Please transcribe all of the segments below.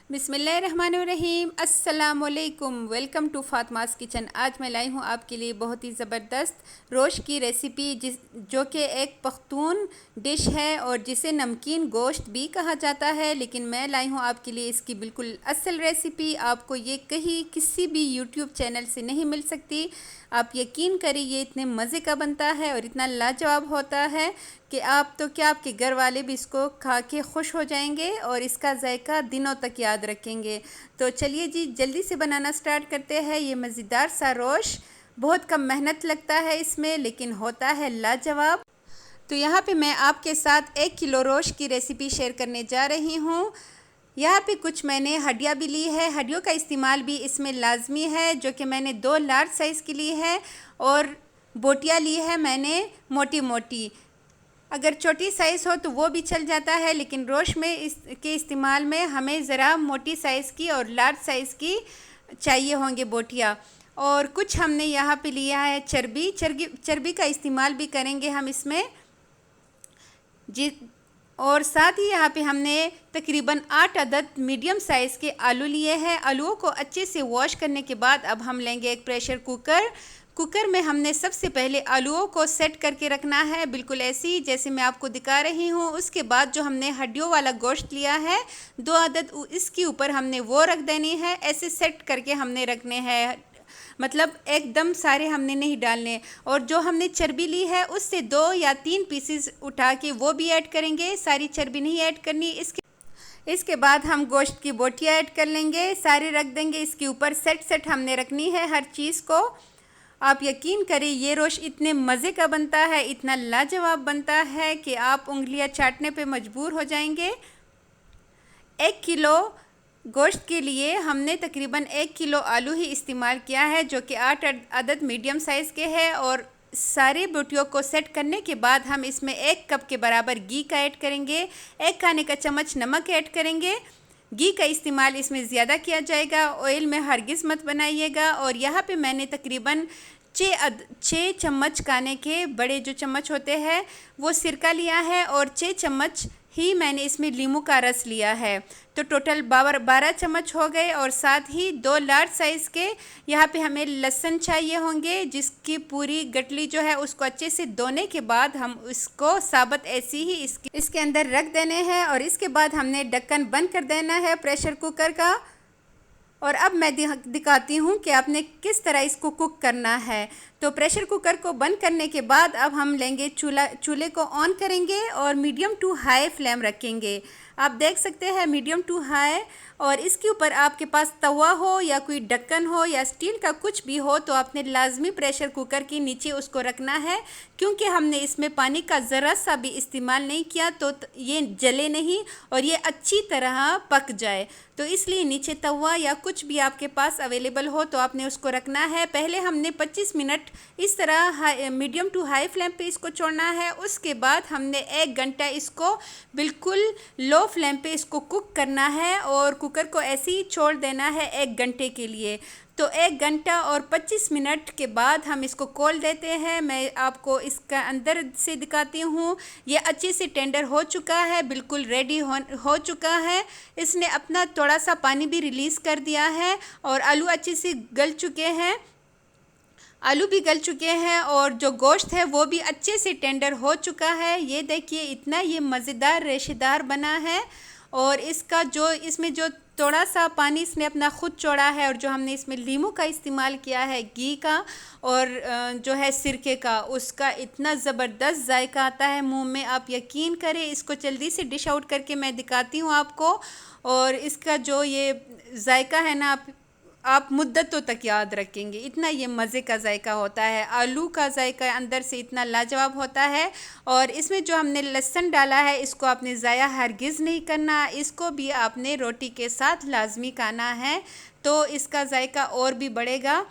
बिस्मिल्लाहिर्रहमानिर्रहीम, अस्सलामुअलैकुम। Welcome to Fatima's kitchen. आज मैं लाई हूँ आपके लिए बहुत ही ज़बरदस्त रोश की रेसिपी, जो कि एक पख्तून डिश है और जिसे नमकीन गोश्त भी कहा जाता है। लेकिन मैं लाई हूँ आपके लिए इसकी बिल्कुल असल रेसिपी। आपको ये कहीं किसी भी यूट्यूब चैनल से नहीं मिल सकती। आप यकीन करिए, ये इतने मज़े का बनता है और इतना लाजवाब होता है कि आप तो क्या, आपके घर वाले भी इसको खा के खुश हो जाएंगे और इसका जायका दिनों तक याद रखेंगे। तो चलिए जी, जल्दी से बनाना स्टार्ट करते हैं। ये मज़ेदार सा रोश बहुत कम मेहनत लगता है इसमें, लेकिन होता है लाजवाब। तो यहाँ पे मैं आपके साथ 1 किलो रोश की रेसिपी शेयर करने जा रही हूँ। यहाँ पे कुछ मैंने हड्डियाँ भी ली है। हड्डियों का इस्तेमाल भी इसमें लाजमी है, जो कि मैंने 2 लार्ज साइज़ की ली है। और बोटियाँ ली है मैंने मोटी मोटी। अगर छोटी साइज़ हो तो वो भी चल जाता है, लेकिन रोश में इसके इस्तेमाल में हमें ज़रा मोटी साइज़ की और लार्ज साइज़ की चाहिए होंगे बोटियाँ। और कुछ हमने यहाँ पे लिया है चर्बी का इस्तेमाल भी करेंगे हम इसमें जी। और साथ ही यहाँ पे हमने तकरीबन 8 अदद मीडियम साइज़ के आलू लिए हैं। आलूओं को अच्छे से वॉश करने के बाद अब हम लेंगे एक प्रेशर कुकर में हमने सबसे पहले आलूओं को सेट करके रखना है, बिल्कुल ऐसे ही जैसे मैं आपको दिखा रही हूँ। उसके बाद जो हमने हड्डियों वाला गोश्त लिया है 2 अदद, इसके ऊपर हमने वो रख देनी है। ऐसे सेट करके हमने रखने हैं, मतलब एकदम सारे हमने नहीं डालने। और जो हमने चर्बी ली है उससे 2 या 3 पीसेस उठा के वो भी ऐड करेंगे, सारी चर्बी नहीं ऐड करनी। इसके बाद हम गोश्त की बोटियाँ ऐड कर लेंगे, सारे रख देंगे इसके ऊपर। सेट हमने रखनी है हर चीज़ को। आप यकीन करें, ये रोश इतने मज़े का बनता है, इतना लाजवाब बनता है कि आप उंगलियां चाटने पे मजबूर हो जाएंगे। 1 किलो गोश्त के लिए हमने तकरीबन 1 किलो आलू ही इस्तेमाल किया है, जो कि 8 अदद मीडियम साइज़ के हैं। और सारे बोटियों को सेट करने के बाद हम इसमें 1 कप के बराबर घी का ऐड करेंगे, 1 खाने का चम्मच नमक ऐड करेंगे। घी का इस्तेमाल इसमें ज़्यादा किया जाएगा, ऑयल में हरगिज़ मत बनाइएगा। और यहाँ पे मैंने तकरीबन 6 चम्मच खाने के बड़े जो चम्मच होते हैं वो सिरका लिया है, और 6 चम्मच ही मैंने इसमें नींबू का रस लिया है। तो टोटल 12 चम्मच हो गए। और साथ ही 2 लार्ज साइज़ के यहाँ पे हमें लहसुन चाहिए होंगे, जिसकी पूरी गठली जो है उसको अच्छे से धोने के बाद हम उसको साबुत ऐसे ही इसके अंदर रख देने हैं। और इसके बाद हमने ढक्कन बंद कर देना है प्रेशर कुकर का। और अब मैं दिखाती हूँ कि आपने किस तरह इसको कुक करना है। तो प्रेशर कुकर को बंद करने के बाद अब हम लेंगे चूल्हे को ऑन करेंगे और मीडियम टू हाई फ्लेम रखेंगे। आप देख सकते हैं मीडियम टू हाई। और इसके ऊपर आपके पास तवा हो या कोई ढक्कन हो या स्टील का कुछ भी हो, तो आपने लाजमी प्रेशर कुकर के नीचे उसको रखना है, क्योंकि हमने इसमें पानी का ज़रा सा भी इस्तेमाल नहीं किया तो ये जले नहीं और ये अच्छी तरह पक जाए। तो इसलिए नीचे तवा या कुछ भी आपके पास अवेलेबल हो तो आपने उसको रखना है। पहले हमने 25 मिनट इस तरह मीडियम टू हाई फ्लेम पे इसको छोड़ना है। उसके बाद हमने 1 घंटा इसको बिल्कुल लो फ्लेम पे इसको कुक करना है, और कुकर को ऐसे ही छोड़ देना है 1 घंटे के लिए। तो 1 घंटा और 25 मिनट के बाद हम इसको खोल देते हैं। मैं आपको इसका अंदर से दिखाती हूँ। ये अच्छे से टेंडर हो चुका है, बिल्कुल रेडी हो चुका है। इसने अपना थोड़ा सा पानी भी रिलीज़ कर दिया है और आलू अच्छे से गल चुके हैं। आलू भी गल चुके हैं और जो गोश्त है वो भी अच्छे से टेंडर हो चुका है। ये देखिए, इतना ये मज़ेदार रेशेदार बना है। और इसमें जो थोड़ा सा पानी इसने अपना ख़ुद छोड़ा है, और जो हमने इसमें नींबू का इस्तेमाल किया है, घी का और जो है सिरके का, उसका इतना ज़बरदस्त जायका आता है मुंह में, आप यकीन करें। इसको जल्दी से डिश आउट करके मैं दिखाती हूँ आपको। और इसका जो ये जायका है ना, आप मुद्दतों तक याद रखेंगे, इतना ये मज़े का जायका होता है। आलू का जायका अंदर से इतना लाजवाब होता है। और इसमें जो हमने लहसुन डाला है, इसको आपने ज़ाया हरगिज़ नहीं करना, इसको भी आपने रोटी के साथ लाजमी खाना है, तो इसका जायका और भी बढ़ेगा।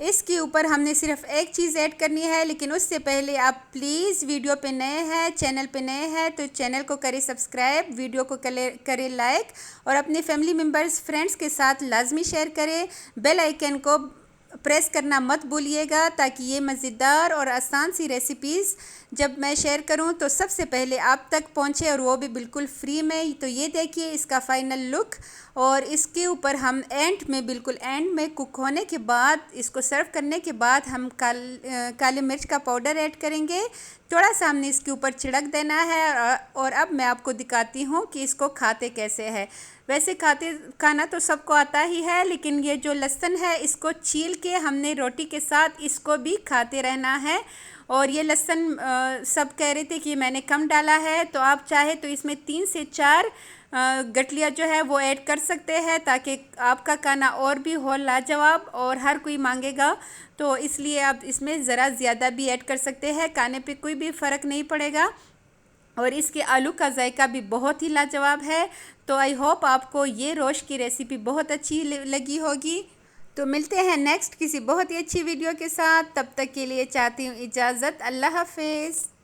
इसके ऊपर हमने सिर्फ एक चीज़ ऐड करनी है, लेकिन उससे पहले आप प्लीज़ वीडियो पे नए हैं, चैनल पे नए हैं तो चैनल को करें सब्सक्राइब, वीडियो को करें लाइक, और अपने फैमिली मेम्बर्स फ्रेंड्स के साथ लाजमी शेयर करें। बेल आइकन को प्रेस करना मत भूलिएगा, ताकि ये मज़ेदार और आसान सी रेसिपीज़ जब मैं शेयर करूं तो सबसे पहले आप तक पहुंचे, और वो भी बिल्कुल फ्री में। तो ये देखिए इसका फ़ाइनल लुक। और इसके ऊपर हम बिल्कुल एंड में कुक होने के बाद, इसको सर्व करने के बाद हम काली मिर्च का पाउडर ऐड करेंगे। थोड़ा सा हमने इसके ऊपर छिड़क देना है। और अब मैं आपको दिखाती हूँ कि इसको खाते कैसे है। वैसे खाना तो सबको आता ही है, लेकिन ये जो लहसुन है इसको छील के हमने रोटी के साथ इसको भी खाते रहना है। और ये लहसुन सब कह रहे थे कि मैंने कम डाला है, तो आप चाहे तो इसमें 3 से 4 गठलियाँ जो है वो ऐड कर सकते हैं, ताकि आपका खाना और भी हो लाजवाब और हर कोई मांगेगा। तो इसलिए आप इसमें ज़रा ज़्यादा भी ऐड कर सकते हैं, खाने पे कोई भी फ़र्क नहीं पड़ेगा। और इसके आलू का जायका भी बहुत ही लाजवाब है। तो आई होप आपको ये रोश की रेसिपी बहुत अच्छी लगी होगी। तो मिलते हैं नेक्स्ट किसी बहुत ही अच्छी वीडियो के साथ। तब तक के लिए चाहती हूँ इजाज़त। अल्लाह हाफिज़।